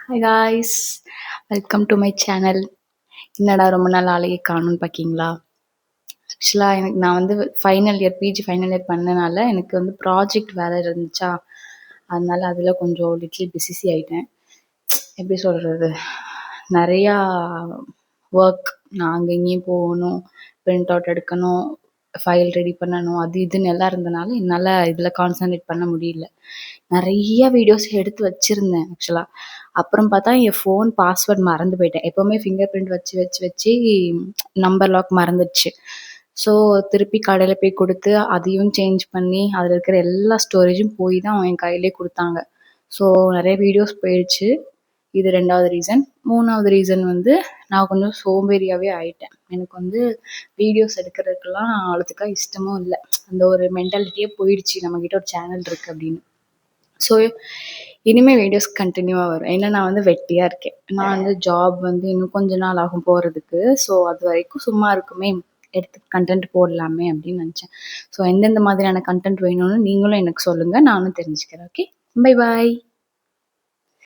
Hi guys, welcome to my channel. என்னடா ரொம்ப நாள் ஆளையே காணும்னு பார்க்கீங்களா? ஆக்சுவலாக நான் வந்து final year PG final year பண்ணனால எனக்கு வந்து ப்ராஜெக்ட் வேலை இருந்துச்சா, அதனால அதில் கொஞ்சம் லிட்டில் பிஸி ஆகிட்டேன். எப்படி சொல்கிறது, நிறையா ஒர்க். நான் அங்கே இங்கேயும் போகணும், பிரிண்ட் அவுட் எடுக்கணும், ஃபைல் ரெடி பண்ணணும், அது இதுன்னு எல்லாம் இருந்தனால என்னால் இதில் கான்சன்ட்ரேட் பண்ண முடியல. நிறைய வீடியோஸ் எடுத்து வச்சுருந்தேன் ஆக்சுவலாக. அப்புறம் பார்த்தா என் ஃபோன் பாஸ்வேர்ட் மறந்து போயிட்டேன். எப்போவுமே ஃபிங்கர் பிரிண்ட் வச்சு வச்சு வச்சு நம்பர் லாக் மறந்துடுச்சு. ஸோ திருப்பி கடையில் போய் கொடுத்து அதையும் சேஞ்ச் பண்ணி அதில் இருக்கிற எல்லா ஸ்டோரேஜும் போய் தான் அவன் என் கையிலே கொடுத்தாங்க. ஸோ நிறைய வீடியோஸ் போயிடுச்சு. இது 2வது ரீசன். 3வது ரீசன் வந்து நான் கொஞ்சம் சோம்பேறியாகவே ஆயிட்டேன். எனக்கு வந்து வீடியோஸ் எடுக்கிறதுக்கெல்லாம் அவ்வளோத்துக்கா இஷ்டமும் இல்லை. அந்த ஒரு மென்டாலிட்டியே போயிடுச்சு, நம்மக்கிட்ட ஒரு சேனல் இருக்குது அப்படின்னு. ஸோ இனிமேல் வீடியோஸ் கண்டினியூவாக வரும். ஏன்னா நான் வந்து வெட்டியாக இருக்கேன். நான் வந்து ஜாப் வந்து இன்னும் கொஞ்ச நாள் ஆகும் போகிறதுக்கு. ஸோ அது வரைக்கும் சும்மா இருக்குமே, எடுத்து கண்டென்ட் போடலாமே அப்படின்னு நினச்சேன். ஸோ எந்தெந்த மாதிரியான கண்டென்ட் வேணும்னு நீங்களும் எனக்கு சொல்லுங்கள், நானும் தெரிஞ்சுக்கிறேன். Okay, bye bye.